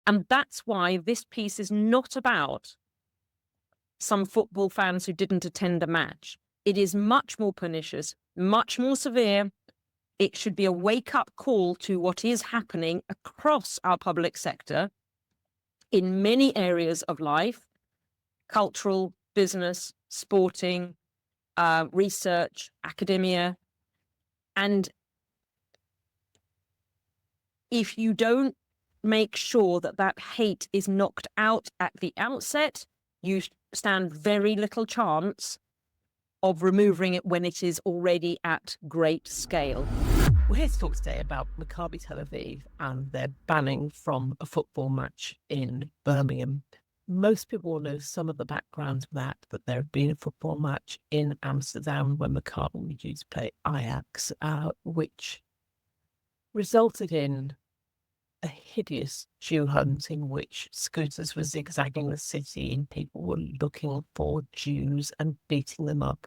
And that's why this piece is not about some football fans who didn't attend a match. It is much more pernicious, much more severe. It should be a wake-up call to what is happening across our public sector in many areas of life: cultural, business, sporting, research, academia. And if you don't make sure that that hate is knocked out at the outset, you stand very little chance of removing it when it is already at great scale. We're here to talk today about Maccabi Tel Aviv and their banning from a football match in Birmingham. Most people will know some of the background of that there had been a football match in Amsterdam when Maccabi were due to play Ajax, which resulted in a hideous Jew hunt in which scooters were zigzagging the city and people were looking for Jews and beating them up.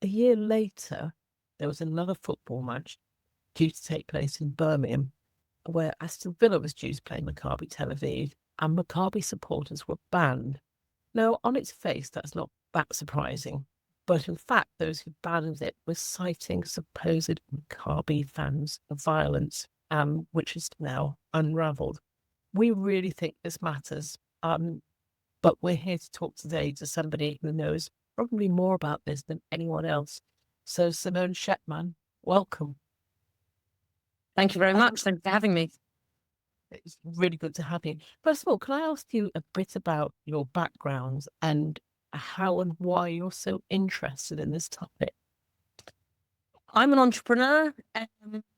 A year later, there was another football match due to take place in Birmingham, where Aston Villa was due to play Maccabi Tel Aviv, and Maccabi supporters were banned. Now, on its face, that's not that surprising, but in fact, those who banned it were citing supposed Maccabi fans' violence, which is now unravelled. We really think this matters, but we're here to talk today to somebody who knows probably more about this than anyone else. So, Simone Schehtman, welcome. Thank you very much. Thank you for having me. It's really good to have you. First of all, can I ask you a bit about your background and how and why you're so interested in this topic? I'm an entrepreneur.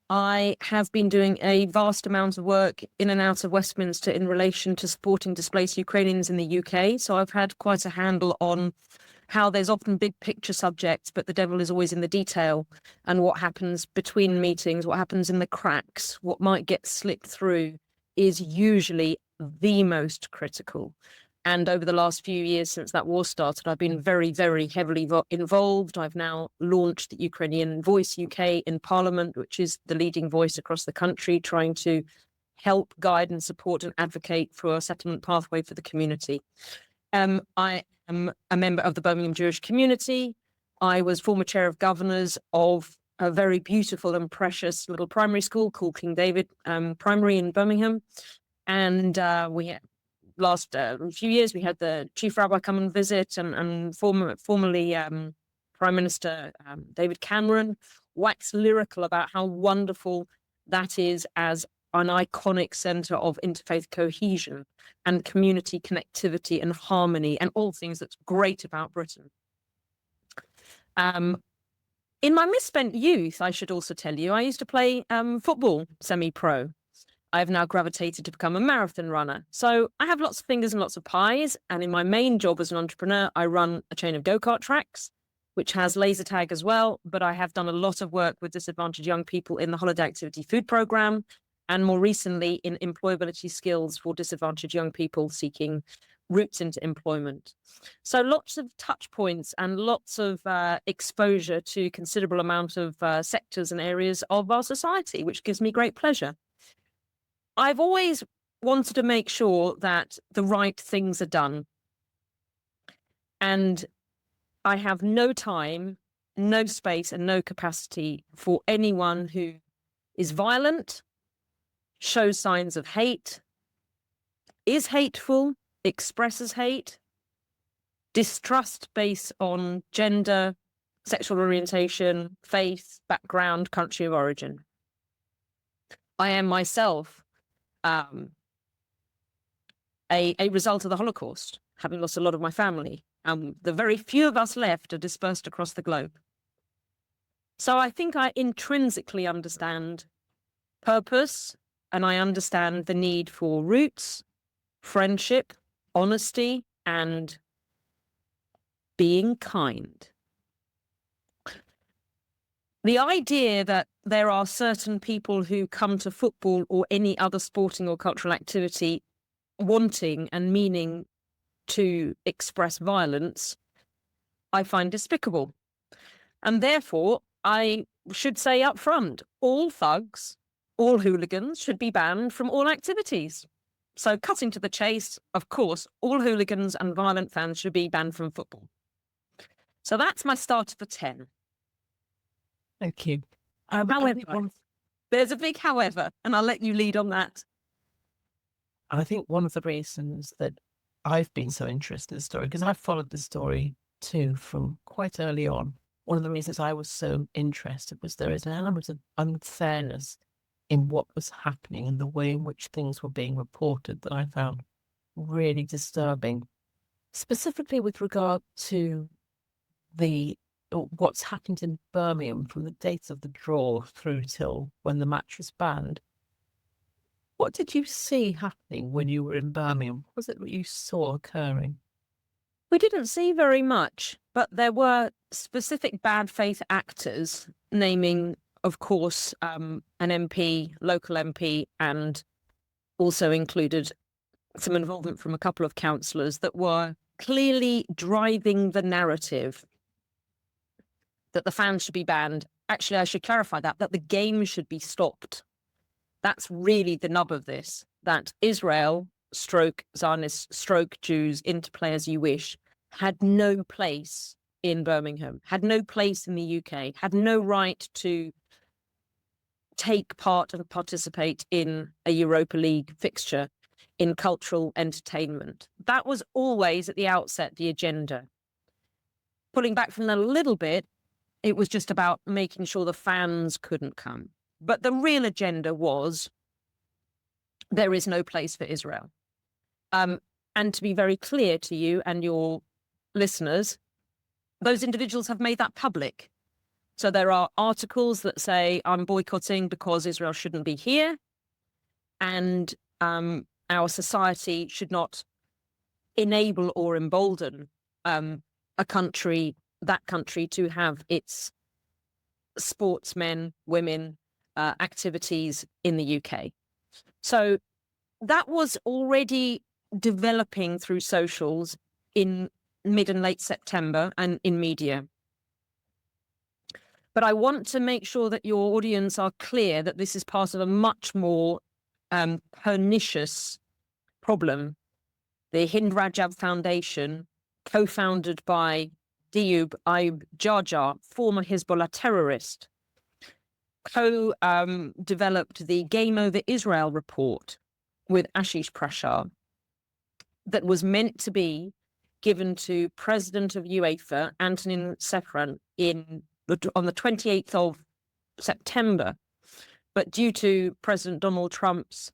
I have been doing a vast amount of work in and out of Westminster in relation to supporting displaced Ukrainians in the UK. So I've had quite a handle on how there's often big picture subjects, but the devil is always in the detail, and what happens between meetings, what happens in the cracks, what might get slipped through is usually the most critical. And over the last few years since that war started, I've been very, very heavily involved. I've now launched the Ukrainian Voice UK in Parliament, which is the leading voice across the country, trying to help, guide and support and advocate for a settlement pathway for the community. I am a member of the Birmingham Jewish community. I was former chair of governors of a very beautiful and precious little primary school called King David Primary in Birmingham. And we had last few years, we had the chief rabbi come and visit, and formerly Prime Minister David Cameron waxed lyrical about how wonderful that is as an iconic centre of interfaith cohesion and community connectivity and harmony and all things that's great about Britain. In my misspent youth, I should also tell you, I used to play football semi-pro. I've now gravitated to become a marathon runner. So I have lots of fingers and lots of pies. And in my main job as an entrepreneur, I run a chain of go-kart tracks, which has laser tag as well. But I have done a lot of work with disadvantaged young people in the holiday activity food program, and more recently in employability skills for disadvantaged young people seeking routes into employment. So lots of touch points and lots of exposure to considerable amount of sectors and areas of our society, which gives me great pleasure. I've always wanted to make sure that the right things are done. And I have no time, no space, and no capacity for anyone who is violent, shows signs of hate, is hateful, expresses hate, distrust based on gender, sexual orientation, faith, background, country of origin. I am myself a result of the Holocaust, having lost a lot of my family. The very few of us left are dispersed across the globe. So I think I intrinsically understand purpose, and I understand the need for roots, friendship, honesty, and being kind. The idea that there are certain people who come to football or any other sporting or cultural activity wanting and meaning to express violence, I find despicable. And therefore, I should say up front, all thugs, all hooligans should be banned from all activities. So cutting to the chase, of course, all hooligans and violent fans should be banned from football. So that's my starter for 10. Thank you. However, there's a big however, and I'll let you lead on that. I think one of the reasons that I've been so interested in the story, because I followed the story too from quite early on. One of the reasons I was so interested was there is an element of unfairness in what was happening and the way in which things were being reported that I found really disturbing, specifically with regard to what's happened in Birmingham from the date of the draw through till when the match was banned. What did you see happening when you were in Birmingham? What was it that you saw occurring? We didn't see very much, but there were specific bad faith actors, naming, of course, an MP, local MP, and also included some involvement from a couple of councillors that were clearly driving the narrative that the fans should be banned. Actually, I should clarify that the game should be stopped. That's really the nub of this, that Israel, stroke Zionists, stroke Jews, interplay as you wish, had no place in Birmingham, had no place in the UK, had no right to take part and participate in a Europa League fixture in cultural entertainment. That was always at the outset the agenda. Pulling back from that a little bit, it was just about making sure the fans couldn't come. But the real agenda was there is no place for Israel. And to be very clear to you and your listeners, those individuals have made that public. So there are articles that say, I'm boycotting because Israel shouldn't be here. And our society should not enable or embolden that country to have its sportsmen, women, activities in the UK. So that was already developing through socials in mid and late September and in media. But I want to make sure that your audience are clear that this is part of a much more pernicious problem. The Hind Rajab Foundation, co-founded by Diyoub Ayub Jarjar, former Hezbollah terrorist, co-developed the Game Over Israel report with Ashish Prashar that was meant to be given to President of UEFA, Antonin Sefran, on the 28th of September. But due to President Donald Trump's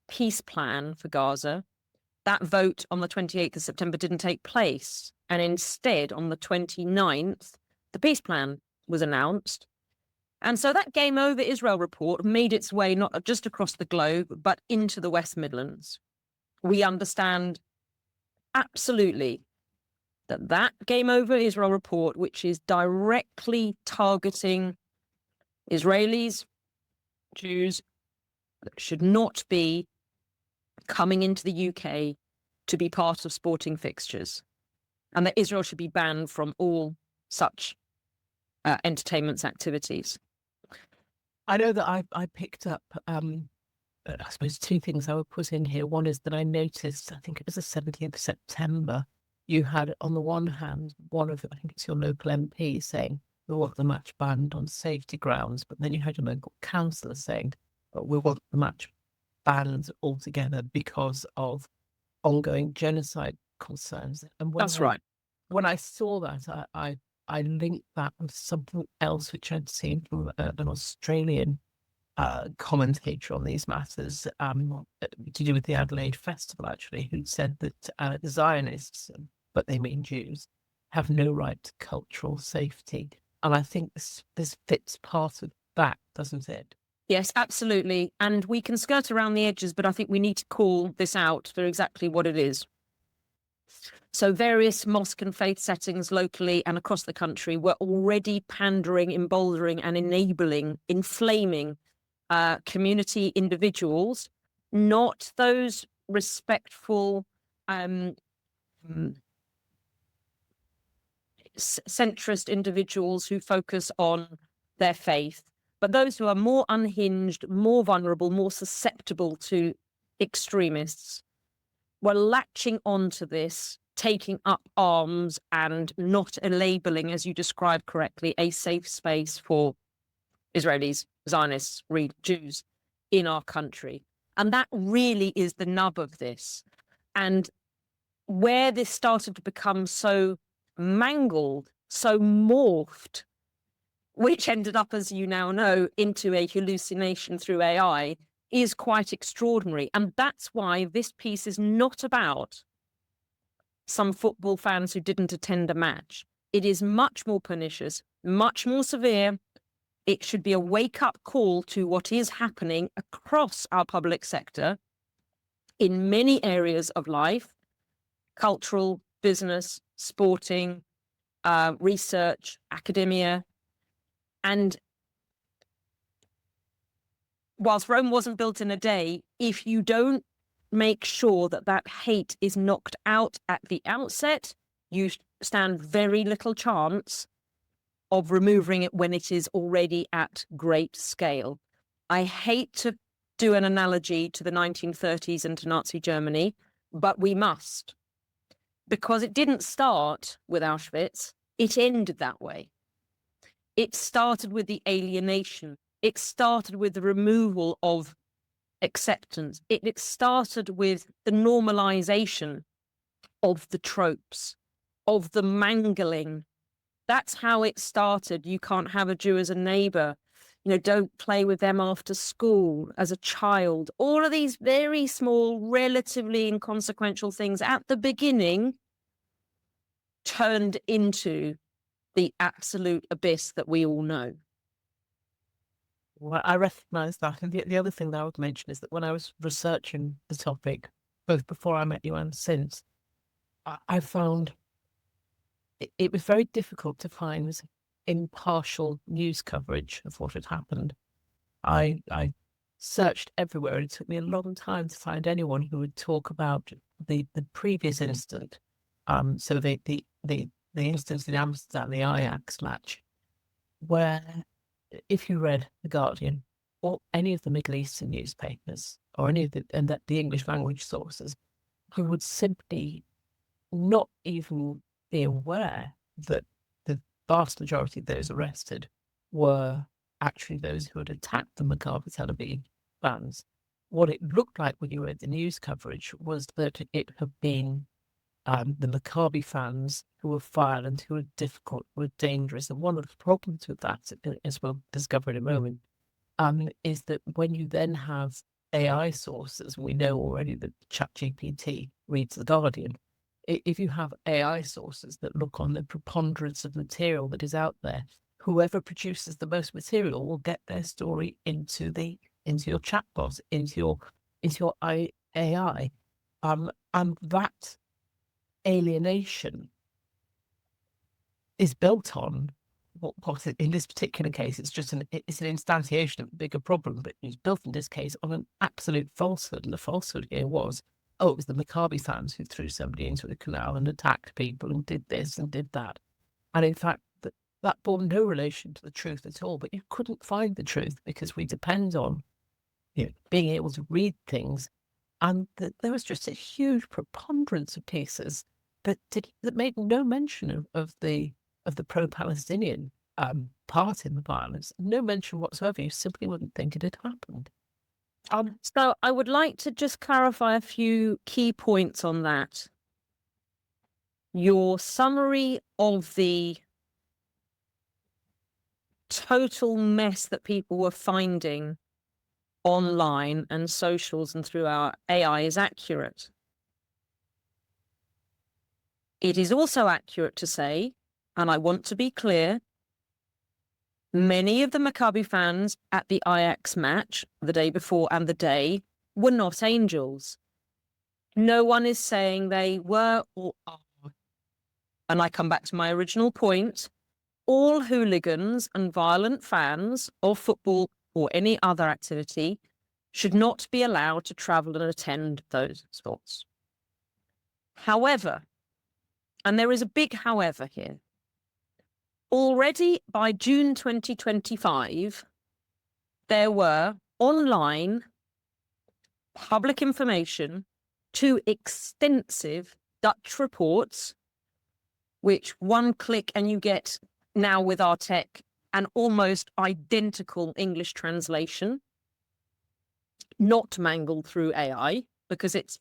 peace plan for Gaza, that vote on the 28th of September didn't take place. And instead, on the 29th, the peace plan was announced. And so that Game Over Israel report made its way not just across the globe, but into the West Midlands. We understand absolutely that Game Over Israel report, which is directly targeting Israelis, Jews, should not be coming into the UK to be part of sporting fixtures, and that Israel should be banned from all such entertainment activities. I know that I picked up, I suppose, two things I would put in here. One is that I noticed, I think it was the 17th of September, you had, on the one hand, I think it's your local MP saying, we want the match banned on safety grounds, but then you had your local councillor saying, we want the match banned altogether because of ongoing genocide concerns. And That's right. When I saw that, I linked that with something else which I'd seen from an Australian commentator on these matters, to do with the Adelaide Festival, actually, who said that Zionists, but they mean Jews, have no right to cultural safety. And I think this fits part of that, doesn't it? Yes, absolutely. And we can skirt around the edges, but I think we need to call this out for exactly what it is. So various mosque and faith settings locally and across the country were already pandering, emboldening and enabling, inflaming community individuals, not those respectful centrist individuals who focus on their faith, but those who are more unhinged, more vulnerable, more susceptible to extremists were latching onto this, taking up arms and not labeling, as you described correctly, a safe space for Israelis, Zionists, Jews in our country. And that really is the nub of this. And where this started to become so mangled, so morphed, which ended up, as you now know, into a hallucination through AI, is quite extraordinary. And that's why this piece is not about some football fans who didn't attend a match. It is much more pernicious, much more severe. It should be a wake-up call to what is happening across our public sector in many areas of life: cultural, business, sporting, research, academia. And whilst Rome wasn't built in a day, if you don't make sure that that hate is knocked out at the outset, you stand very little chance of removing it when it is already at great scale. I hate to do an analogy to the 1930s and to Nazi Germany, but we must. Because it didn't start with Auschwitz, it ended that way. It started with the alienation. It started with the removal of acceptance. It started with the normalization of the tropes, of the mangling. That's how it started. You can't have a Jew as a neighbor. Don't play with them after school as a child. All of these very small, relatively inconsequential things at the beginning turned into the absolute abyss that we all know. Well, I recognise that. And the other thing that I would mention is that when I was researching the topic, both before I met you and since, I found it was very difficult to find impartial news coverage of what had happened. I searched everywhere, and it took me a long time to find anyone who would talk about the previous incident. So the instance in Amsterdam, the Ajax match, where if you read The Guardian or any of the Middle Eastern newspapers or any of the English language sources, you would simply not even be aware that the vast majority of those arrested were actually those who had attacked the Maccabi Tel Aviv fans. What it looked like when you read the news coverage was that it had been the Maccabi fans who were violent, who were difficult, who were dangerous. And one of the problems with that, as we'll discover in a moment, is that when you then have AI sources, we know already that ChatGPT reads The Guardian. If you have AI sources that look on the preponderance of material that is out there, whoever produces the most material will get their story into your chatbot, into your AI, and that alienation is built on what in this particular case it's an instantiation of a bigger problem, but it's built in this case on an absolute falsehood. And the falsehood here was, it was the Maccabi fans who threw somebody into the canal and attacked people and did this and did that. And in fact, that bore no relation to the truth at all. But you couldn't find the truth because we depend on being able to read things, and there was just a huge preponderance of pieces that made no mention of the pro-Palestinian part in the violence. No mention whatsoever. You simply wouldn't think it had happened. So I would like to just clarify a few key points on that. Your summary of the total mess that people were finding online and socials and through our AI is accurate. It is also accurate to say, and I want to be clear, many of the Maccabi fans at the Ajax match the day before and the day were not angels. No one is saying they were or are. And I come back to my original point. All hooligans and violent fans of football or any other activity should not be allowed to travel and attend those sports. However, and there is a big however here, already by June 2025, there were online public information, 2 extensive Dutch reports, which one click and you get now with our tech an almost identical English translation, not mangled through AI because it's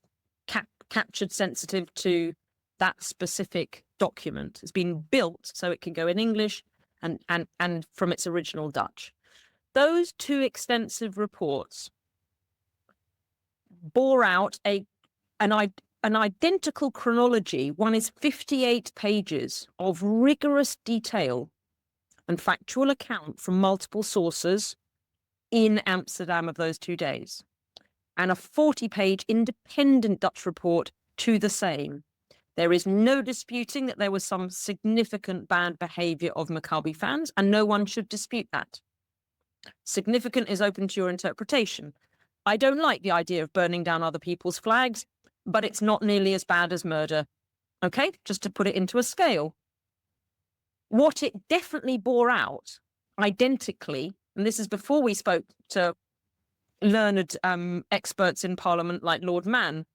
captured sensitive to that specific document. It's been built so it can go in English and from its original Dutch. Those 2 extensive reports bore out an identical chronology. One is 58 pages of rigorous detail and factual account from multiple sources in Amsterdam of those 2 days, and a 40-page independent Dutch report to the same. There is no disputing that there was some significant bad behavior of Maccabi fans, and no one should dispute that. Significant is open to your interpretation. I don't like the idea of burning down other people's flags, but it's not nearly as bad as murder. Okay, just to put it into a scale. What it definitely bore out identically, and this is before we spoke to learned experts in Parliament like Lord Mann,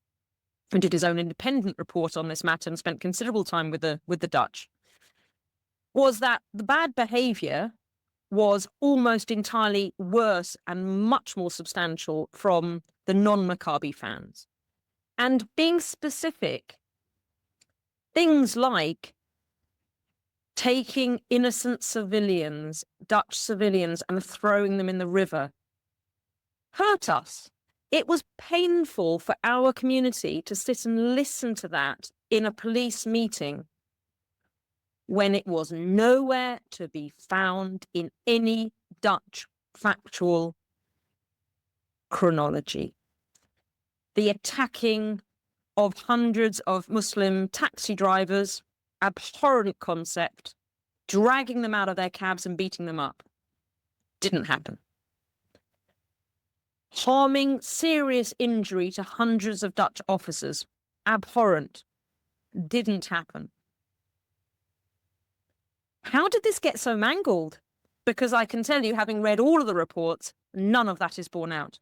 who did his own independent report on this matter and spent considerable time with the Dutch, was that the bad behaviour was almost entirely worse and much more substantial from the non-Maccabi fans. And being specific, things like taking innocent civilians, Dutch civilians, and throwing them in the river hurt us. It was painful for our community to sit and listen to that in a police meeting when it was nowhere to be found in any Dutch factual chronology. The attacking of hundreds of Muslim taxi drivers, abhorrent concept, dragging them out of their cabs and beating them up, didn't happen. Harming serious injury to hundreds of Dutch officers, abhorrent, didn't happen. How did this get so mangled? Because I can tell you, having read all of the reports, none of that is borne out.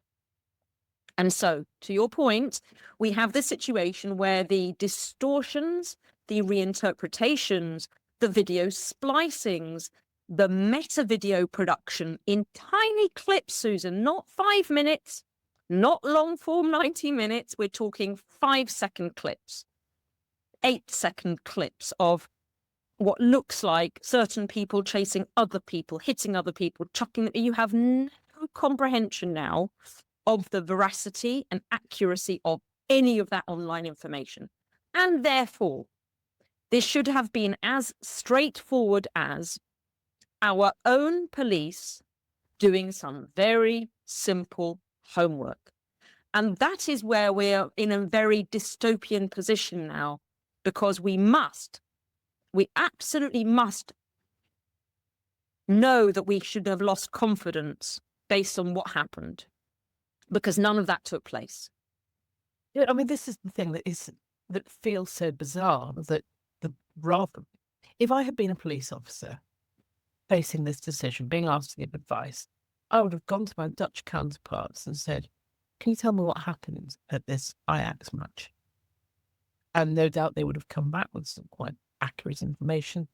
And so, to your point, we have this situation where the distortions, the reinterpretations, the video splicings, the meta video production in tiny clips, Susan, not 5 minutes, not long form 90 minutes. We're talking 5-second clips, 8-second clips of what looks like certain people chasing other people, hitting other people, chucking them. You have no comprehension now of the veracity and accuracy of any of that online information. And therefore, this should have been as straightforward as our own police doing some very simple homework. And that is where we're in a very dystopian position now, because we absolutely must know that we should have lost confidence based on what happened, because none of that took place. Yeah, I mean, this is the thing that feels so bizarre, that if I had been a police officer facing this decision, being asked to give advice, I would have gone to my Dutch counterparts and said, can you tell me what happened at this Ajax match? And no doubt they would have come back with some quite accurate information.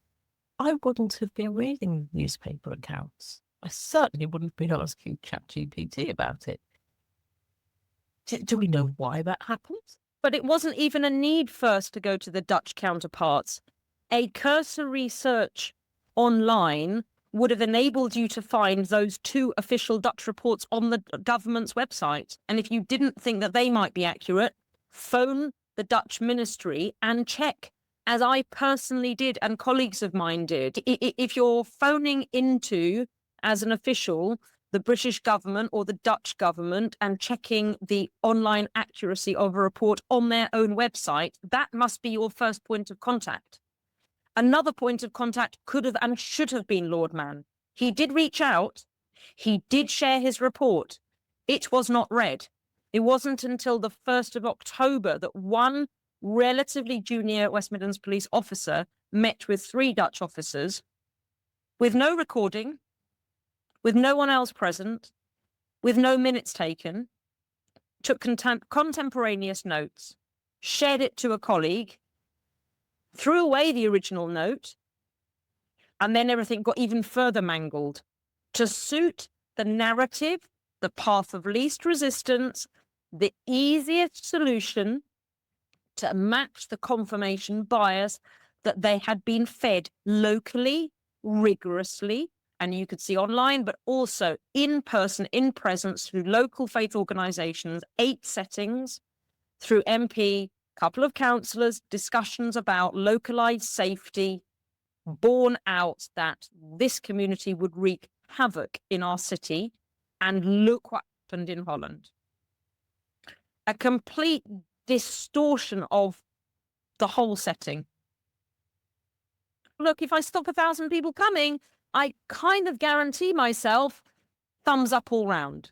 I wouldn't have been reading newspaper accounts. I certainly wouldn't have been asking ChatGPT about it. Do we know why that happened? But it wasn't even a need first to go to the Dutch counterparts. A cursory search online would have enabled you to find those 2 official Dutch reports on the government's website. And if you didn't think that they might be accurate, phone the Dutch ministry and check, as I personally did and colleagues of mine did. If you're phoning into, as an official, the British government or the Dutch government and checking the online accuracy of a report on their own website, that must be your first point of contact. Another point of contact could have and should have been Lord Mann. He did reach out. He did share his report. It was not read. It wasn't until the 1st of October that one relatively junior West Midlands police officer met with 3 Dutch officers with no recording, with no one else present, with no minutes taken, took contemporaneous notes, shared it to a colleague, threw away the original note, and then everything got even further mangled to suit the narrative, the path of least resistance, the easiest solution to match the confirmation bias that they had been fed locally, rigorously, and you could see online, but also in person, in presence, through local faith organisations, 8 settings, through MP, couple of councillors, discussions about localised safety, borne out that this community would wreak havoc in our city. And look what happened in Holland. A complete distortion of the whole setting. Look, if I stop 1,000 people coming, I kind of guarantee myself thumbs up all round.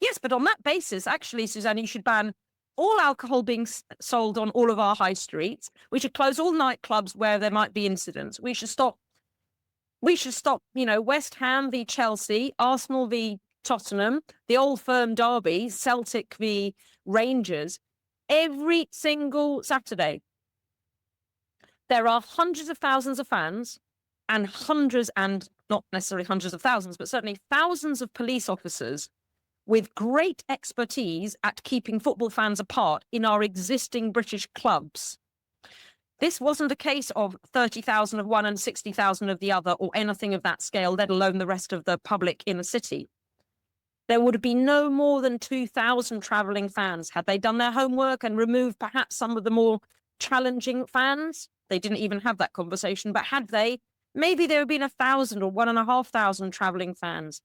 Yes, but on that basis, actually, Susanne, you should ban all alcohol being sold on all of our high streets. We should close all nightclubs where there might be incidents. We should stop, West Ham v Chelsea, Arsenal v Tottenham, the Old Firm derby, Celtic v Rangers, every single Saturday. There are hundreds of thousands of fans and hundreds, and not necessarily hundreds of thousands, but certainly thousands of police officers with great expertise at keeping football fans apart in our existing British clubs. This wasn't a case of 30,000 of one and 60,000 of the other, or anything of that scale, let alone the rest of the public in a city. There would have been no more than 2,000 travelling fans had they done their homework and removed perhaps some of the more challenging fans. They didn't even have that conversation, but had they, maybe there would have been 1,000 or 1,500 travelling fans.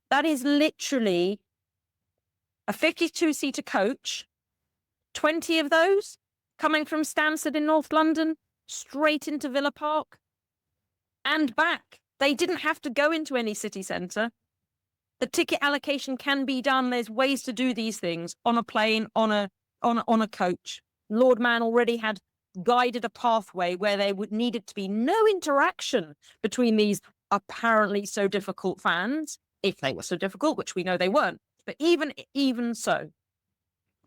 That is literally a 52-seater coach, 20 of those coming from Stansted in North London, straight into Villa Park and back. They didn't have to go into any city centre. The ticket allocation can be done. There's ways to do these things on a plane, on a coach. Lord Mann already had guided a pathway where there would needed to be no interaction between these apparently so difficult fans, if they were so difficult, which we know they weren't. But even so,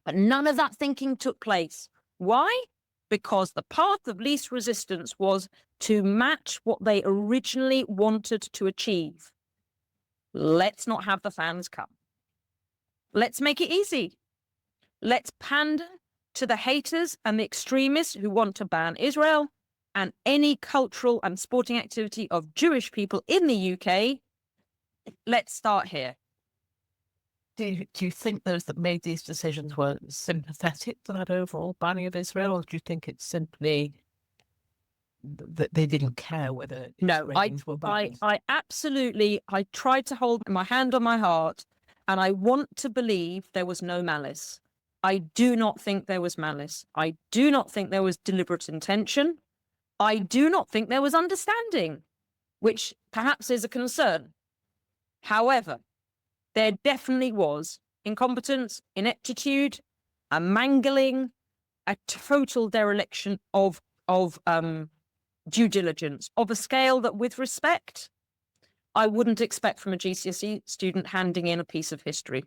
but none of that thinking took place. Why? Because the path of least resistance was to match what they originally wanted to achieve. Let's not have the fans come. Let's make it easy. Let's pander to the haters and the extremists who want to ban Israel and any cultural and sporting activity of Jewish people in the UK. Let's start here. Do you think those that made these decisions were sympathetic to that overall banning of Israel, or do you think it's simply that they didn't care whether Israelis were banned? I absolutely, I tried to hold my hand on my heart, and I want to believe there was no malice. I do not think there was malice. I do not think there was deliberate intention. I do not think there was understanding, which perhaps is a concern. However, there definitely was incompetence, ineptitude, a mangling, a total dereliction of due diligence of a scale that, with respect, I wouldn't expect from a GCSE student handing in a piece of history.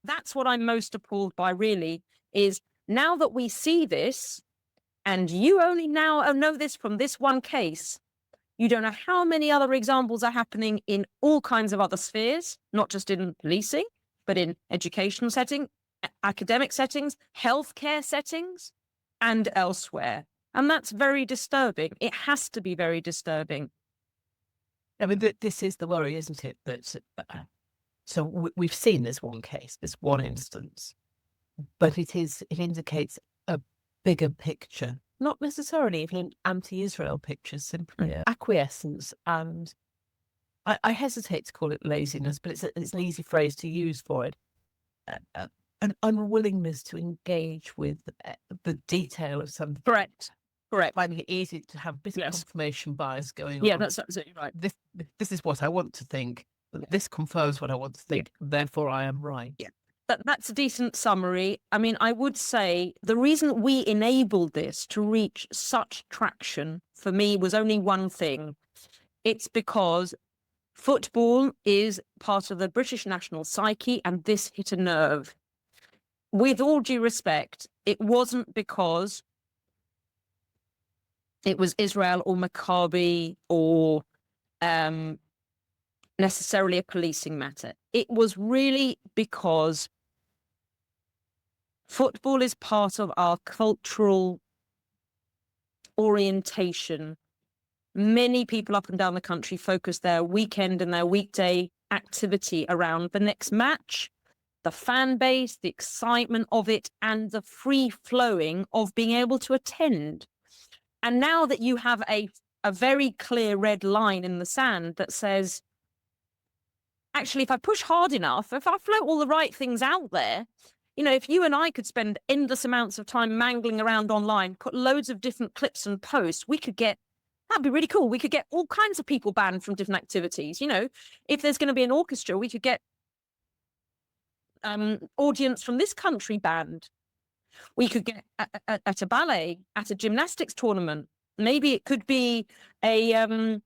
That's what I'm most appalled by, really, is now that we see this, and you only now know this from this one case, you don't know how many other examples are happening in all kinds of other spheres, not just in policing, but in educational settings, academic settings, healthcare settings, and elsewhere. And that's very disturbing. It has to be very disturbing. I mean, this is the worry, isn't it? That so we've seen this one case, this one instance, but it indicates a bigger picture. Not necessarily even an anti-Israel picture, simply acquiescence, and I hesitate to call it laziness, but it's an easy phrase to use for it. An unwillingness to engage with the detail of something. Correct. Finding it easy to have a bit of confirmation bias going on. Yeah, that's absolutely right. This is what I want to think. This confirms what I want to think. Therefore, I am right. Yeah. That's a decent summary. I mean, I would say the reason we enabled this to reach such traction for me was only one thing. It's because football is part of the British national psyche, and this hit a nerve. with all due respect, it wasn't because it was Israel or Maccabi or necessarily a policing matter. It was really because football is part of our cultural orientation. Many people up and down the country focus their weekend and their weekday activity around the next match, the fan base, the excitement of it, and the free flowing of being able to attend. And now that you have a very clear red line in the sand that says, actually, if I push hard enough, if I float all the right things out there, if you and I could spend endless amounts of time mangling around online, put loads of different clips and posts, that'd be really cool. We could get all kinds of people banned from different activities. If there's going to be an orchestra, we could get audience from this country banned. We could get at a ballet, at a gymnastics tournament. Maybe it could be a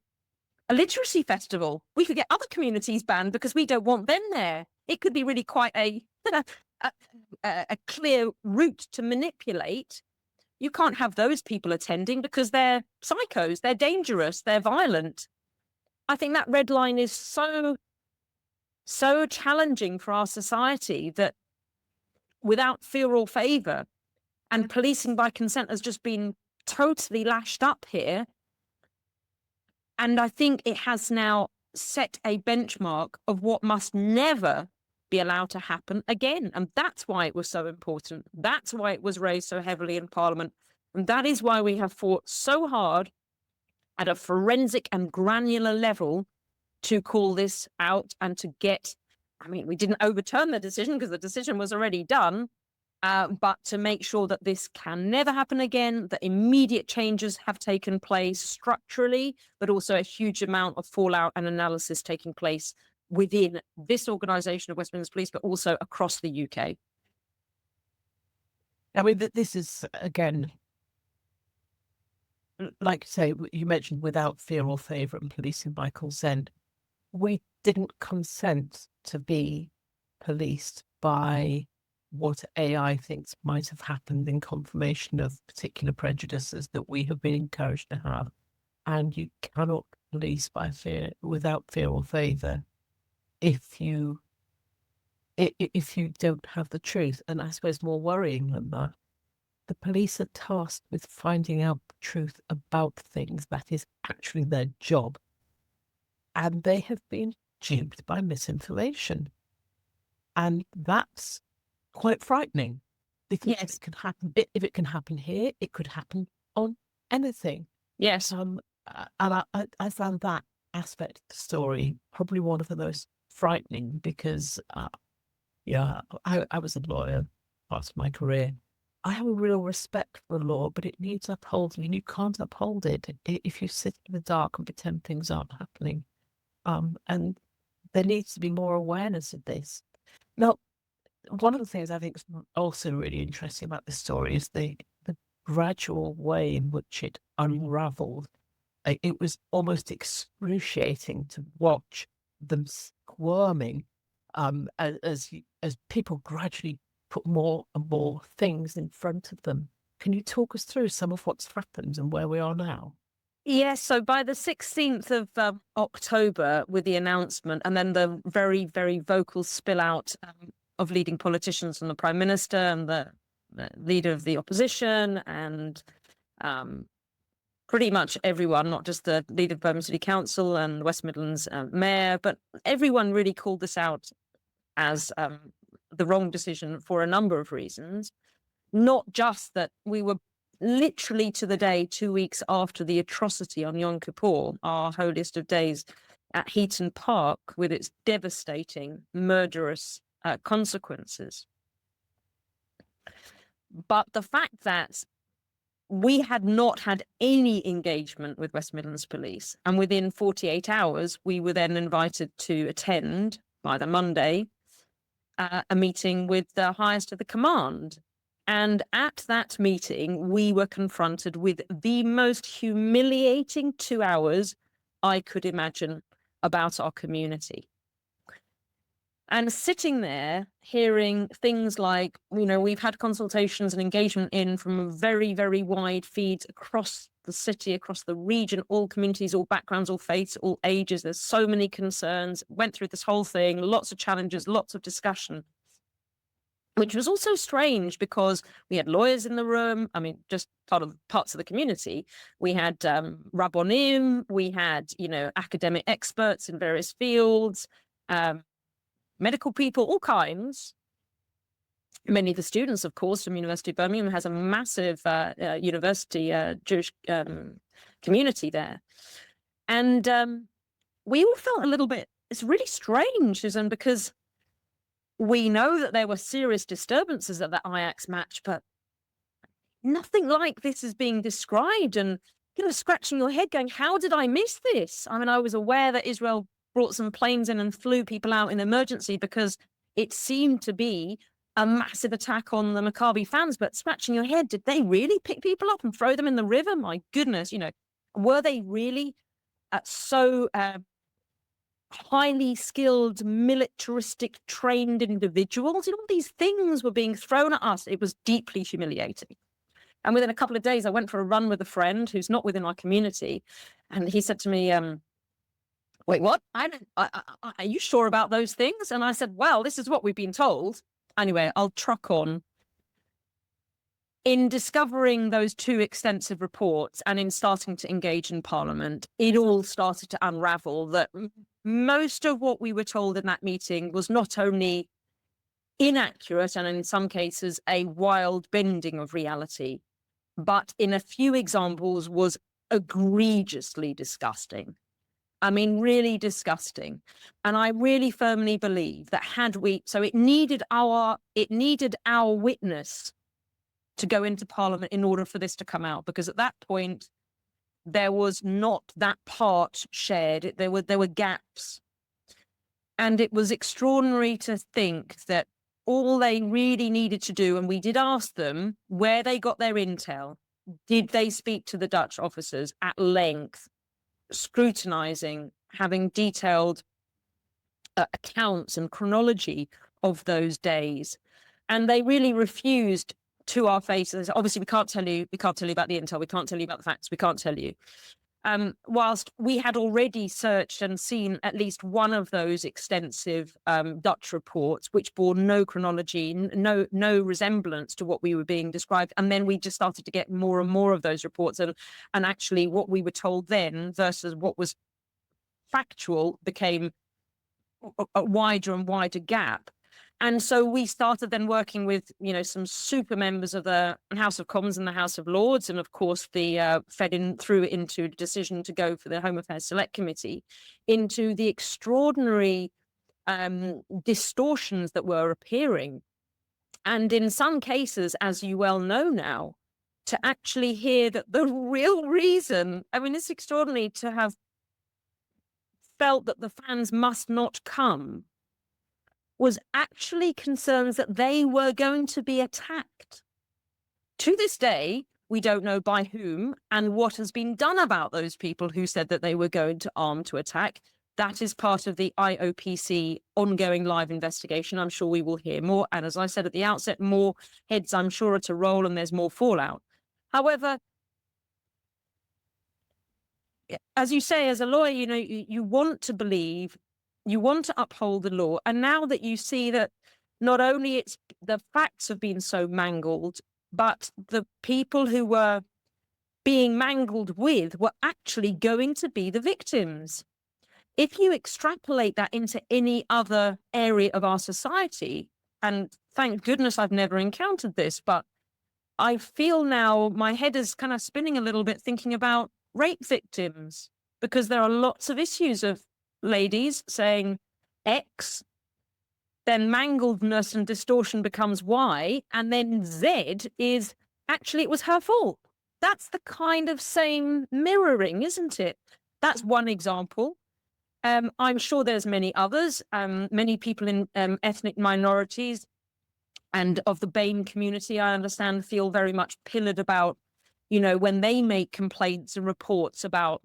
literacy festival. We could get other communities banned because we don't want them there. It could be really quite a clear route to manipulate. You can't have those people attending because they're psychos, they're dangerous, they're violent. I think that red line is so challenging for our society that without fear or favor, and policing by consent has just been totally lashed up here. And I think it has now set a benchmark of what must never be allowed to happen again. And that's why it was so important. That's why it was raised so heavily in Parliament. And that is why we have fought so hard at a forensic and granular level to call this out and to get, we didn't overturn the decision because the decision was already done, but to make sure that this can never happen again, that immediate changes have taken place structurally, but also a huge amount of fallout and analysis taking place within this organisation of Westminster Police, but also across the UK. This is, again, like you say, you mentioned without fear or favour and policing by consent. We didn't consent to be policed by what AI thinks might have happened in confirmation of particular prejudices that we have been encouraged to have. And you cannot police by fear, without fear or favour, if you don't have the truth. And I suppose more worrying than that, the police are tasked with finding out the truth about things. That is actually their job. And they have been duped by misinformation. And that's quite frightening, because yes, it can happen. If it can happen here, it could happen on anything. Yes. And I found that aspect of the story probably one of the most frightening, because I was a lawyer part of my career. I have a real respect for the law, but it needs upholding, and you can't uphold it if you sit in the dark and pretend things aren't happening. And there needs to be more awareness of this. Now, one of the things I think is also really interesting about this story is the gradual way in which it unraveled. It was almost excruciating to watch them squirming as people gradually put more and more things in front of them. Can you talk us through some of what's happened and where we are now? Yes, so by the 16th of October, with the announcement and then the very, very vocal spill out of leading politicians and the Prime Minister and the leader of the opposition and pretty much everyone, not just the leader of Birmingham City Council and West Midlands Mayor, but everyone really called this out as the wrong decision for a number of reasons. Not just that we were literally to the day 2 weeks after the atrocity on Yom Kippur, our holiest of days, at Heaton Park, with its devastating, murderous consequences. But the fact that we had not had any engagement with West Midlands Police, and within 48 hours, we were then invited to attend, by the Monday, a meeting with the highest of the command. And at that meeting, we were confronted with the most humiliating 2 hours I could imagine about our community. And sitting there hearing things like, we've had consultations and engagement from a very, very wide feeds across the city, across the region, all communities, all backgrounds, all faiths, all ages. There's so many concerns, went through this whole thing, lots of challenges, lots of discussion, which was also strange because we had lawyers in the room. I mean, just parts of the community. We had rabbonim, we had, academic experts in various fields, medical people, all kinds. Many of the students, of course, from University of Birmingham has a massive university Jewish community there. And we all felt a little bit, it's really strange, Susan, because we know that there were serious disturbances at that Ajax match, but nothing like this is being described. And, scratching your head going, how did I miss this? I mean, I was aware that Israel brought some planes in and flew people out in emergency because it seemed to be a massive attack on the Maccabi fans, but scratching your head, did they really pick people up and throw them in the river? My goodness, were they really so highly skilled, militaristic, trained individuals? All these things were being thrown at us. It was deeply humiliating. And within a couple of days, I went for a run with a friend who's not within our community. And he said to me, wait, what? Are you sure about those things? And I said, well, this is what we've been told. Anyway, I'll truck on. In discovering those two extensive reports and in starting to engage in Parliament, it all started to unravel that most of what we were told in that meeting was not only inaccurate and in some cases a wild bending of reality, but in a few examples was egregiously disgusting. I mean, really disgusting. And I really firmly believe that it needed our witness to go into Parliament in order for this to come out, because at that point there was not that part shared. There were gaps. And it was extraordinary to think that all they really needed to do, and we did ask them where they got their intel, did they speak to the Dutch officers at length, scrutinizing, having detailed accounts and chronology of those days. And they really refused to our faces. Obviously, we can't tell you about the intel. We can't tell you about the facts. We can't tell you. Whilst we had already searched and seen at least one of those extensive Dutch reports, which bore no chronology, no resemblance to what we were being described. And then we just started to get more and more of those reports. And actually what we were told then versus what was factual became a wider and wider gap. And so we started then working with, some super members of the House of Commons and the House of Lords. And of course, through into the decision to go for the Home Affairs Select Committee, into the extraordinary distortions that were appearing. And in some cases, as you well know now, to actually hear that the real reason, I mean, it's extraordinary to have felt that the fans must not come, was actually concerns that they were going to be attacked. To this day, we don't know by whom and what has been done about those people who said that they were going to arm to attack. That is part of the IOPC ongoing live investigation. I'm sure we will hear more. And as I said at the outset, more heads, I'm sure, are to roll and there's more fallout. However, as you say, as a lawyer, you want to believe, you want to uphold the law. And now that you see that not only the facts have been so mangled, but the people who were being mangled with were actually going to be the victims. If you extrapolate that into any other area of our society, and thank goodness I've never encountered this, but I feel now my head is kind of spinning a little bit thinking about rape victims, because there are lots of issues of ladies saying X, then mangledness and distortion becomes Y, and then Z is actually it was her fault. That's the kind of same mirroring, isn't it? That's one example. I'm sure there's many others. Many people in ethnic minorities and of the BAME community, I understand, feel very much pillared about, when they make complaints and reports about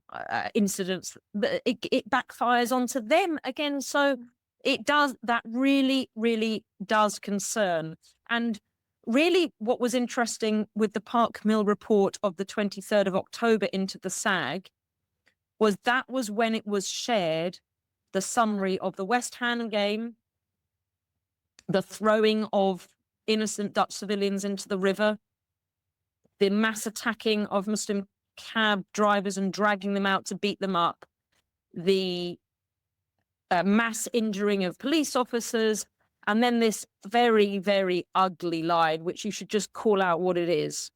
incidents, it backfires onto them again. So It does. That really, really does concern. And really what was interesting with the Park Mill report of the 23rd of October into the SAG was that was when it was shared, the summary of the West Ham game, the throwing of innocent Dutch civilians into the river, the mass attacking of Muslim cab drivers and dragging them out to beat them up, the mass injuring of police officers, and then this very, very ugly line, which you should just call out what it is,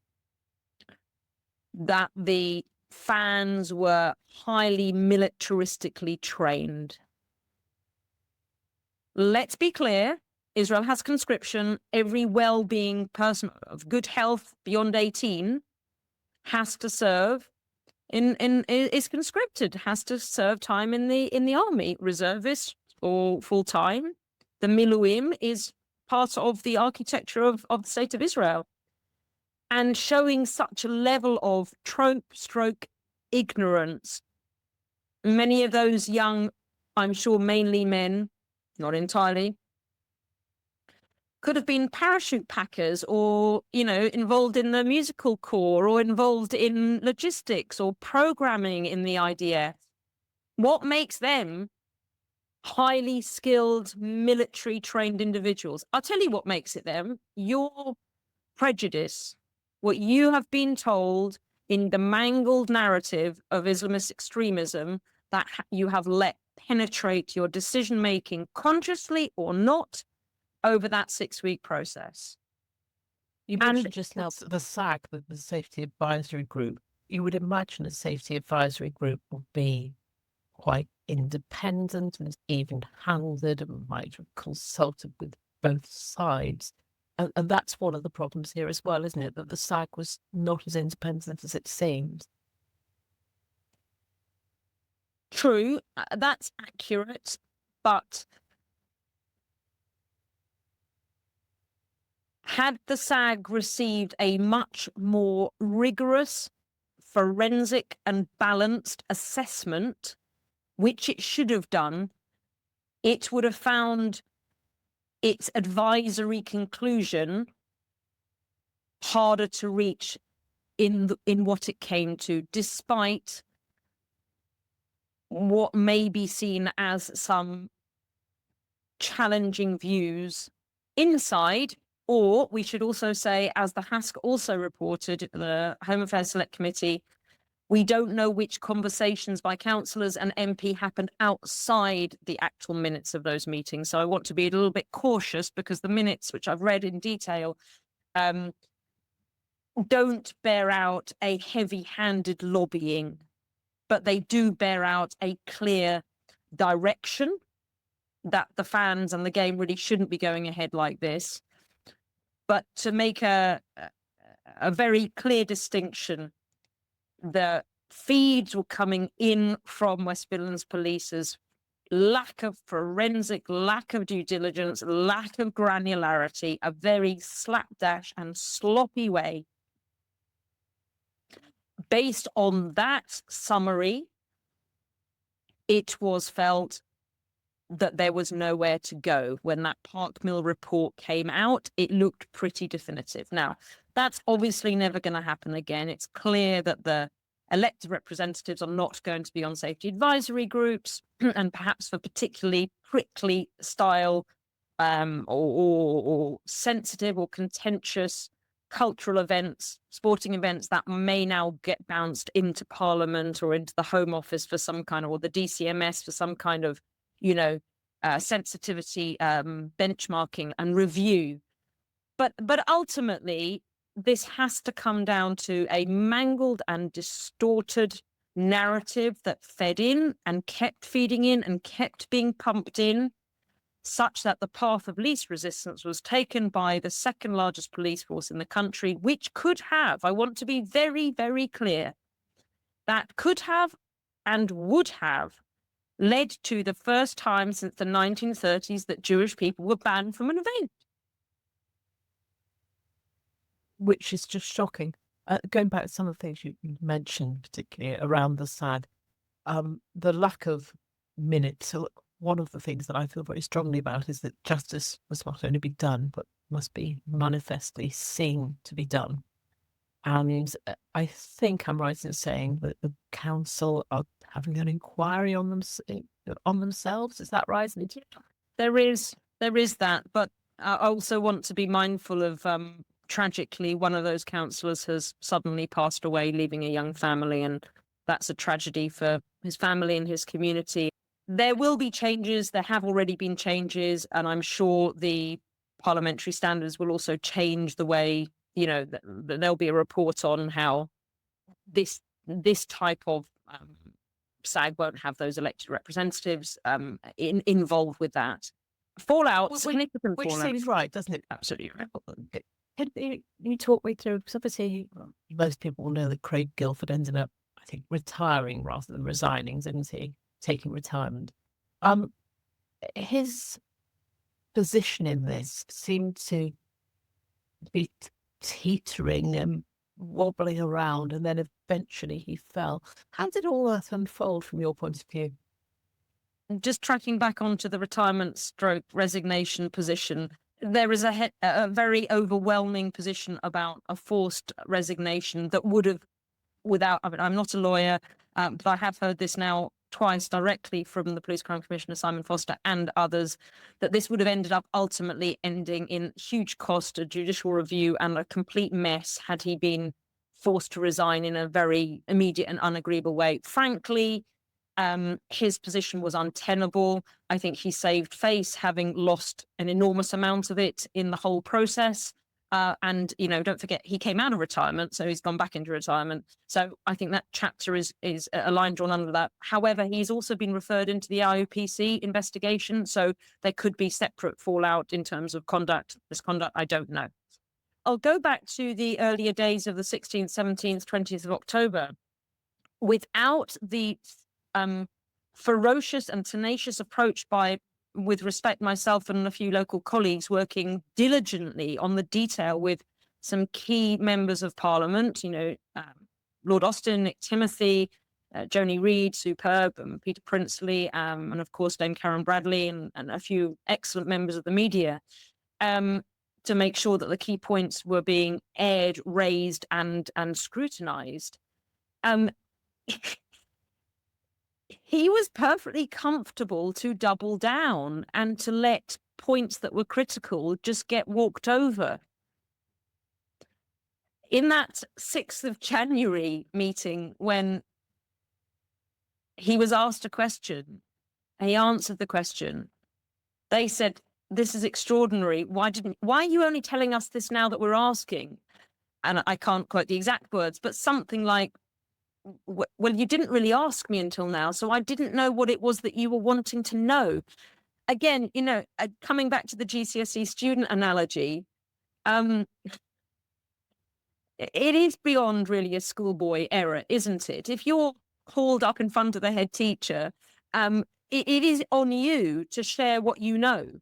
that the fans were highly militaristically trained. Let's be clear, Israel has conscription. Every well-being person of good health beyond 18 has to serve is conscripted, has to serve time in the army, reservist or full-time. The miluim is part of the architecture of the state of Israel. And showing such a level of trope-stroke ignorance, many of those young, I'm sure mainly men, not entirely, could have been parachute packers or, involved in the musical corps or involved in logistics or programming in the IDF. What makes them highly skilled, military trained individuals? I'll tell you what makes it them. Your prejudice, what you have been told in the mangled narrative of Islamist extremism that you have let penetrate your decision making, consciously or not, over that 6-week process. You mentioned just now the SAG, the Safety Advisory Group. You would imagine a Safety Advisory Group would be quite independent and even-handed and might have consulted with both sides. And that's one of the problems here as well, isn't it? That the SAG was not as independent as it seems. True, that's accurate, but had the SAG received a much more rigorous, forensic and balanced assessment, which it should have done, it would have found its advisory conclusion harder to reach in what it came to, despite what may be seen as some challenging views inside. Or we should also say, as the HASC also reported, the Home Affairs Select Committee, we don't know which conversations by councillors and MP happened outside the actual minutes of those meetings. So I want to be a little bit cautious because the minutes, which I've read in detail, don't bear out a heavy-handed lobbying, but they do bear out a clear direction that the fans and the game really shouldn't be going ahead like this. But to make a very clear distinction, the feeds were coming in from West Midlands Police's lack of forensic, lack of due diligence, lack of granularity, a very slapdash and sloppy way. Based on that summary, it was felt that there was nowhere to go. When that Park Mill report came out, it looked pretty definitive. Now, that's obviously never going to happen again. It's clear that the elected representatives are not going to be on safety advisory groups, and perhaps for particularly prickly style or sensitive or contentious cultural events, sporting events that may now get bounced into Parliament or into the Home Office for some kind of, or the DCMS for some kind of, sensitivity benchmarking and review. But ultimately, this has to come down to a mangled and distorted narrative that fed in and kept feeding in and kept being pumped in, such that the path of least resistance was taken by the second largest police force in the country, which could have, I want to be very, very clear, that could have and would have led to the first time since the 1930s that Jewish people were banned from an event. Which is just shocking. Going back to some of the things you mentioned, particularly around the SAG, the lack of minutes. So one of the things that I feel very strongly about is that justice must not only be done, but must be manifestly seen to be done. And I think I'm right in saying that the council are having an inquiry on themselves. Is that right? There is that, but I also want to be mindful of tragically, one of those councillors has suddenly passed away, leaving a young family, and that's a tragedy for his family and his community. There will be changes. There have already been changes, and I'm sure the parliamentary standards will also change the way, there'll be a report on how this type of SAG won't have those elected representatives involved with that. Fallout, significant Which fallout. seems right, doesn't it? Absolutely right. Can you talk me through, because obviously most people will know that Craig Guilford ended up, I think, retiring rather than resigning, didn't he? Taking retirement. His position in this seemed to be teetering and wobbling around, and then eventually he fell. How did all that unfold from your point of view? Just tracking back onto the retirement stroke resignation position, there is a very overwhelming position about a forced resignation that would have, I'm not a lawyer, but I have heard this now twice directly from the Police Crime Commissioner, Simon Foster, and others, that this would have ended up ultimately ending in huge cost, a judicial review, and a complete mess had he been forced to resign in a very immediate and unagreeable way. Frankly, his position was untenable. I think he saved face, having lost an enormous amount of it in the whole process. And don't forget, he came out of retirement, so he's gone back into retirement. So I think that chapter is a line drawn under that. However, he's also been referred into the IOPC investigation, so there could be separate fallout in terms of misconduct. I don't know. I'll go back to the earlier days of the 16th, 17th, 20th of October. Without the ferocious and tenacious approach with respect, myself and a few local colleagues working diligently on the detail with some key members of Parliament, Lord Austin, Nick Timothy, Joni Reid, superb, Peter Princely, and of course Dame Karen Bradley, and a few excellent members of the media, to make sure that the key points were being aired, raised, and scrutinised. He was perfectly comfortable to double down and to let points that were critical just get walked over. In that 6th of January meeting, when he was asked a question, he answered the question. They said, "This is extraordinary. Why are you only telling us this now that we're asking?" And I can't quote the exact words, but something like, "Well, you didn't really ask me until now, so I didn't know what it was that you were wanting to know." Again, coming back to the GCSE student analogy, it is beyond really a schoolboy error, isn't it? If you're called up in front of the head teacher, it is on you to share what you know.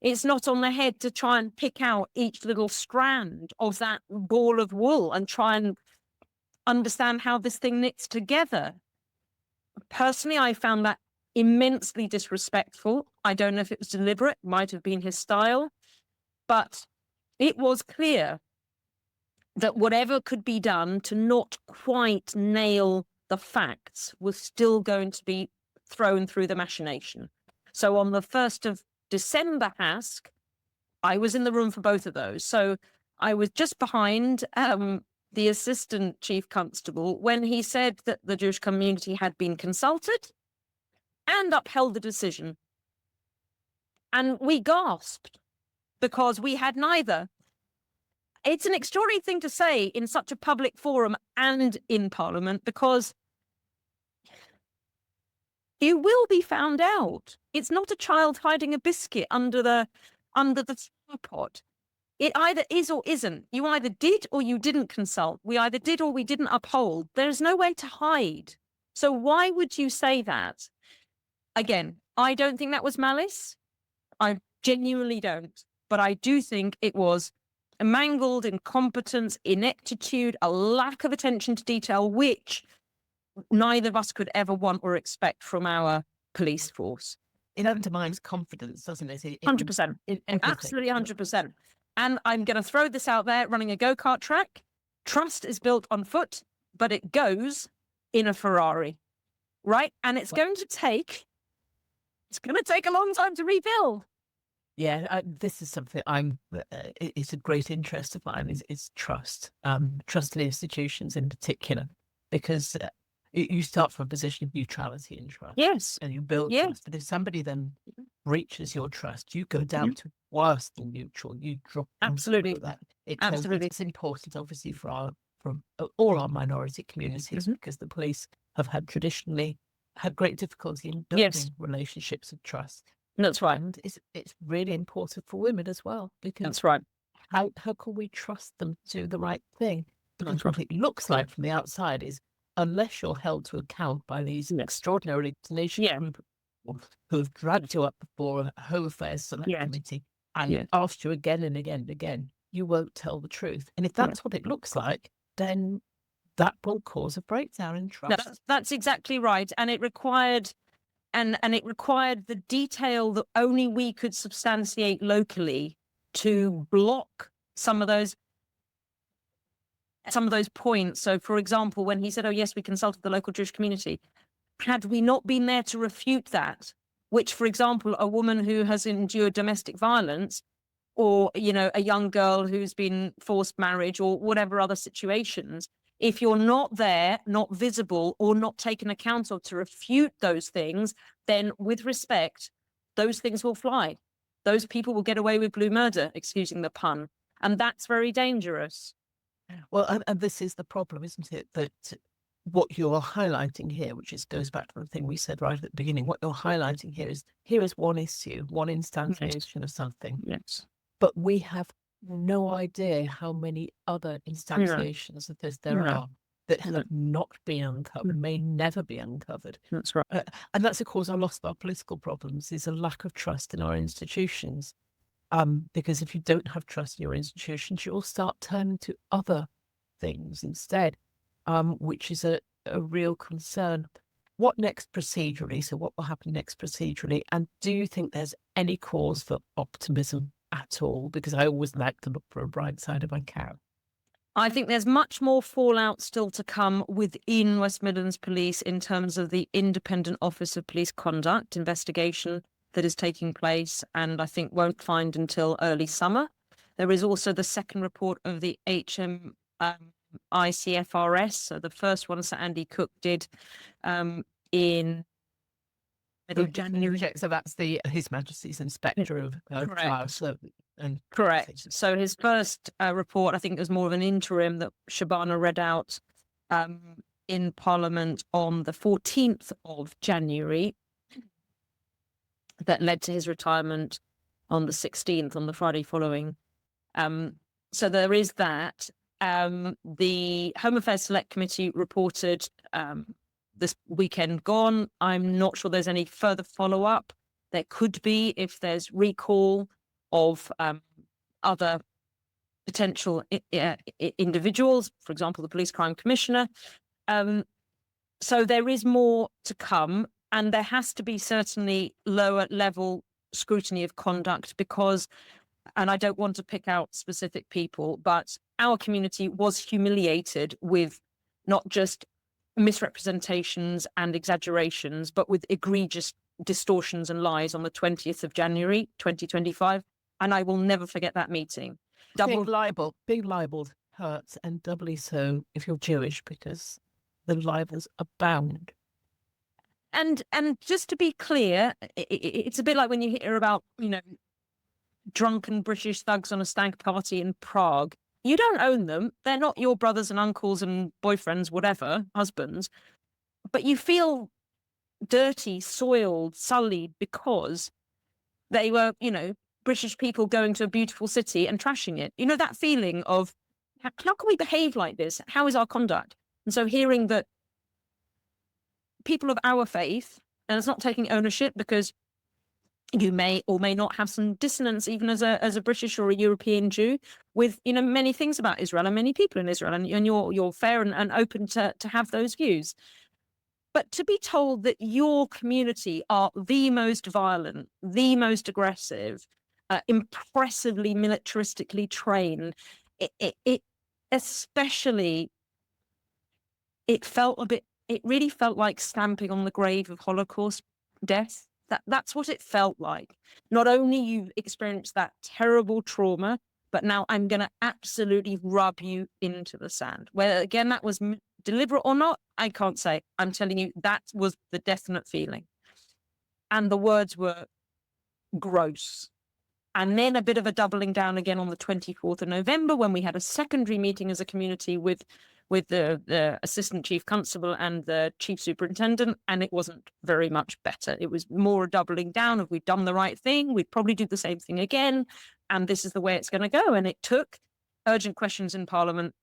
It's not on the head to try and pick out each little strand of that ball of wool and try and understand how this thing knits together. Personally, I found that immensely disrespectful. I don't know if it was deliberate, might have been his style, but it was clear that whatever could be done to not quite nail the facts was still going to be thrown through the machination. So on the 1st of December ask, I was in the room for both of those. So I was just behind the assistant chief constable when he said that the Jewish community had been consulted and upheld the decision. And we gasped because we had neither. It's an extraordinary thing to say in such a public forum and in Parliament, because you will be found out. It's not a child hiding a biscuit under the pot. It either is or isn't. You either did or you didn't consult. We either did or we didn't uphold. There's no way to hide. So why would you say that? Again, I don't think that was malice. I genuinely don't. But I do think it was a mangled incompetence, ineptitude, a lack of attention to detail, which neither of us could ever want or expect from our police force. it undermines confidence, doesn't it? 100%. In everything. Absolutely 100%. And I'm going to throw this out there, running a go-kart track. Trust is built on foot, but it goes in a Ferrari, right? And it's going to take a long time to rebuild. Yeah, this is something it's a great interest of mine, is trust, trust in institutions in particular, because you start from a position of neutrality and trust. Yes. And you build trust. But if somebody then breaches your trust, you go down to worse than neutral. You drop Absolutely that. Absolutely. It's important, obviously, for all our minority communities, because the police have traditionally had great difficulty in building relationships of trust. That's right. And it's really important for women as well, because That's right. How can we trust them to do the right thing? Because what it looks like from the outside is, unless you're held to account by these extraordinarily tenacious group of people who have dragged you up before a Home Affairs Select Committee and asked you again and again and again, you won't tell the truth. And if that's what it looks like, then that will cause a breakdown in trust. No, that's exactly right. And it required the detail that only we could substantiate locally to block some of those points. So, for example, when he said, "Oh yes, we consulted the local Jewish community," had we not been there to refute that, which, for example, a woman who has endured domestic violence, or a young girl who's been forced marriage, or whatever other situations, if you're not there, not visible, or not taken account of to refute those things, then with respect, those things will fly. Those people will get away with blue murder, excusing the pun. And that's very dangerous. Well, and this is the problem, isn't it? That what you're highlighting here, which goes back to the thing we said right at the beginning, what you're highlighting here is one issue, one instantiation of something. Yes. But we have no idea how many other instantiations of this there are that have not been uncovered, may never be uncovered. That's right. And that's, of course, a lot of our political problems, is a lack of trust in our institutions. Because if you don't have trust in your institutions, you'll start turning to other things instead, which is a real concern. What next procedurally? So what will happen next procedurally? And do you think there's any cause for optimism at all? Because I always like to look for a bright side if I can. I think there's much more fallout still to come within West Midlands Police in terms of the Independent Office of Police Conduct investigation that is taking place, and I think won't find until early summer. There is also the second report of the ICFRS. So the first one Sir Andy Cook did in middle of January. So that's His Majesty's Inspector of Trials. Correct. So his first report, I think, was more of an interim that Shabana read out in Parliament on the 14th of January, that led to his retirement on the 16th, on the Friday following. So there is that. The Home Affairs Select Committee reported this weekend gone. I'm not sure there's any further follow-up. There could be if there's recall of other potential individuals, for example, the Police Crime Commissioner. So there is more to come, and there has to be certainly lower level scrutiny of conduct because, and I don't want to pick out specific people, but our community was humiliated with not just misrepresentations and exaggerations, but with egregious distortions and lies on the 20th of January, 2025. And I will never forget that meeting. Being libeled hurts, and doubly so if you're Jewish, because the libels abound. And just to be clear, it's a bit like when you hear about, drunken British thugs on a stag party in Prague. You don't own them. They're not your brothers and uncles and boyfriends, whatever, husbands. But you feel dirty, soiled, sullied because they were, British people going to a beautiful city and trashing it. That feeling of, how can we behave like this? How is our conduct? And so hearing that people of our faith, and it's not taking ownership because you may or may not have some dissonance even as a British or a European Jew with, many things about Israel and many people in Israel, and you're fair and open to have those views. But to be told that your community are the most violent, the most aggressive, impressively militaristically trained, it especially, it felt a bit, it really felt like stamping on the grave of Holocaust death. That's what it felt like. Not only you've experienced that terrible trauma, but now I'm going to absolutely rub you into the sand. Whether, again, that was deliberate or not, I can't say. I'm telling you, that was the definite feeling. And the words were gross. And then a bit of a doubling down again on the 24th of November when we had a secondary meeting as a community with the assistant chief constable and the chief superintendent, and it wasn't very much better. It was more a doubling down of, we've done the right thing, we'd probably do the same thing again, and this is the way it's going to go. And it took urgent questions in Parliament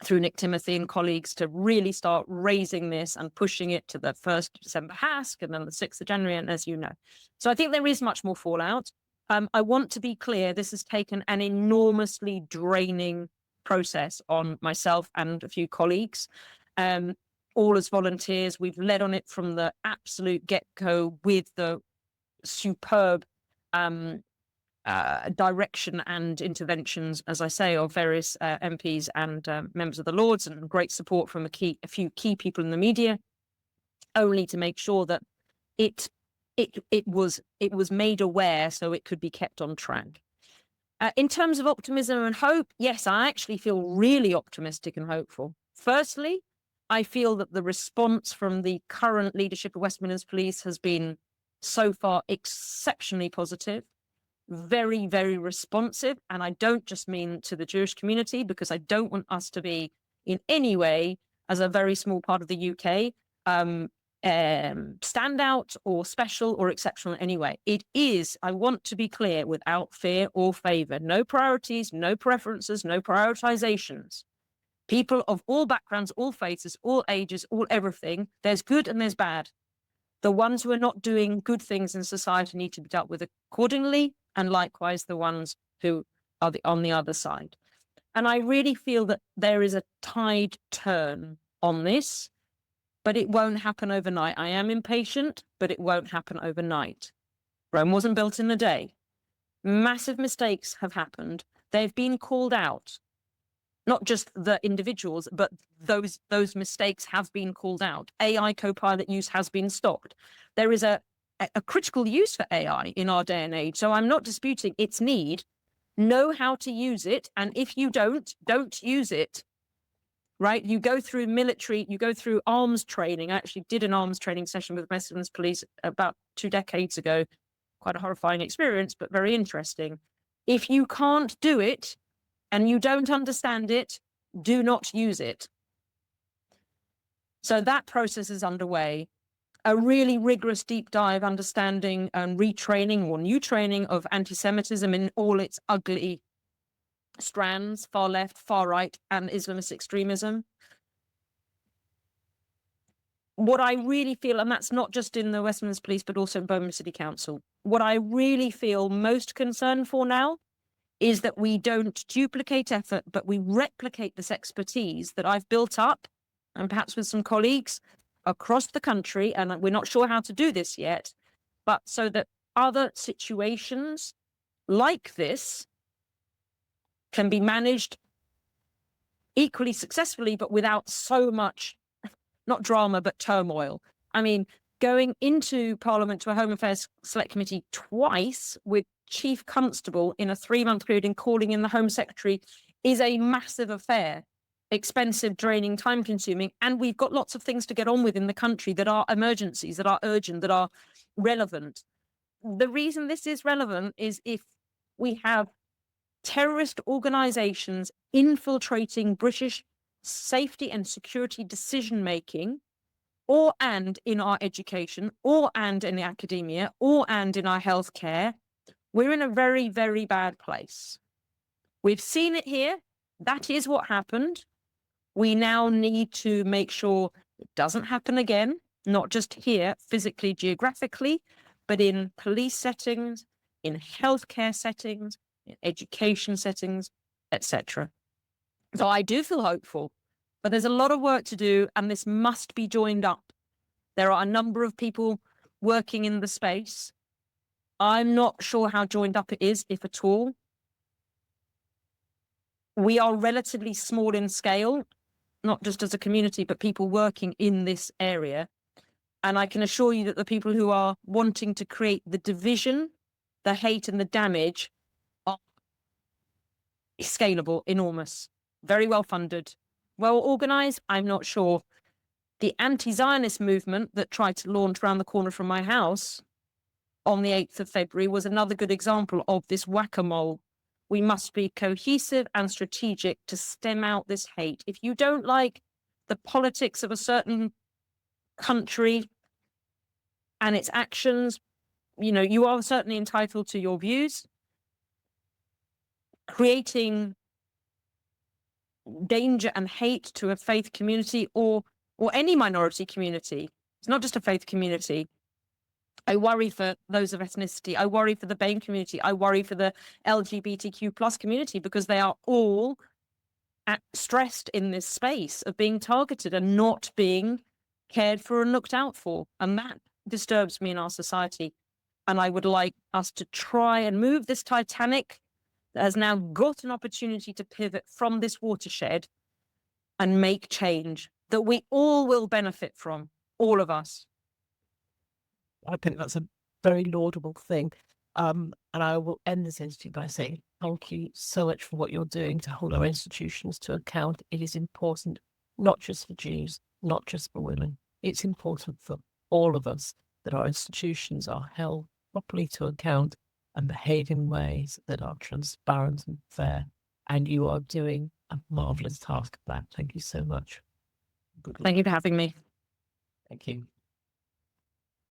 through Nick Timothy and colleagues to really start raising this and pushing it to the 1st of December HASC and then the 6th of January, and as you know. So I think there is much more fallout. I want to be clear, this has taken an enormously draining process on myself and a few colleagues, all as volunteers. We've led on it from the absolute get-go with the superb direction and interventions, as I say, of various MPs and members of the Lords, and great support from a few key people in the media, only to make sure that it was made aware so it could be kept on track. In terms of optimism and hope, yes, I actually feel really optimistic and hopeful. Firstly, I feel that the response from the current leadership of Westminster Police has been so far exceptionally positive, very, very responsive. And I don't just mean to the Jewish community, because I don't want us to be in any way, as a very small part of the UK, stand out or special or exceptional in any way. It is, I want to be clear, without fear or favor, no priorities, no preferences, no prioritizations. People of all backgrounds, all faiths, all ages, all everything. There's good and there's bad. The ones who are not doing good things in society need to be dealt with accordingly, and likewise the ones who are on the other side. And I really feel that there is a tide turn on this, but it won't happen overnight. I am impatient, but it won't happen overnight. Rome wasn't built in a day. Massive mistakes have happened. They've been called out. Not just the individuals, but those mistakes have been called out. AI Copilot use has been stopped. There is a critical use for AI in our day and age. So I'm not disputing its need. Know how to use it. And if you don't use it. Right? You go through military, you go through arms training. I actually did an arms training session with Westminster Police about 2 decades ago. Quite a horrifying experience, but very interesting. If you can't do it and you don't understand it, do not use it. So that process is underway. A really rigorous deep dive understanding and retraining or new training of anti-Semitism in all its ugly strands, far left, far right, and Islamist extremism. What I really feel, and that's not just in the Westminster Police, but also in Birmingham City Council, what I really feel most concerned for now is that we don't duplicate effort, but we replicate this expertise that I've built up, and perhaps with some colleagues across the country, and we're not sure how to do this yet, but so that other situations like this can be managed equally successfully, but without so much, not drama, but turmoil. I mean, going into Parliament to a Home Affairs Select Committee twice with Chief Constable in a 3-month period and calling in the Home Secretary is a massive affair, expensive, draining, time consuming. And we've got lots of things to get on with in the country that are emergencies, that are urgent, that are relevant. The reason this is relevant is if we have terrorist organizations infiltrating British safety and security decision-making, and in our education, and in the academia, and in our healthcare, we're in a very, very bad place. We've seen it here. That is what happened. We now need to make sure it doesn't happen again, not just here, physically, geographically, but in police settings, in healthcare settings, in education settings, etc. So I do feel hopeful, but there's a lot of work to do, and this must be joined up There are a number of people working in the space. I'm not sure how joined up it is, if at all. We are relatively small in scale, not just as a community, but people working in this area. And I can assure you that the people who are wanting to create the division, the hate and the damage are scalable, enormous, very well funded, well organized. I'm not sure. The anti-Zionist movement that tried to launch around the corner from my house on the 8th of February was another good example of this whack-a-mole. We must be cohesive and strategic to stem out this hate. If you don't like the politics of a certain country and its actions, you are certainly entitled to your views. Creating danger and hate to a faith community or any minority community. It's not just a faith community. I worry for those of ethnicity. I worry for the BAME community. I worry for the LGBTQ plus community, because they are all stressed in this space of being targeted and not being cared for and looked out for. And that disturbs me in our society. And I would like us to try and move this Titanic that has now got an opportunity to pivot from this watershed and make change that we all will benefit from, all of us. I think that's a very laudable thing. And I will end this interview by saying thank you so much for what you're doing to hold our institutions to account. It is important, not just for Jews, not just for women. It's important for all of us that our institutions are held properly to account and behave in ways that are transparent and fair. And you are doing a marvelous task of that. Thank you so much. Thank you for having me. Thank you.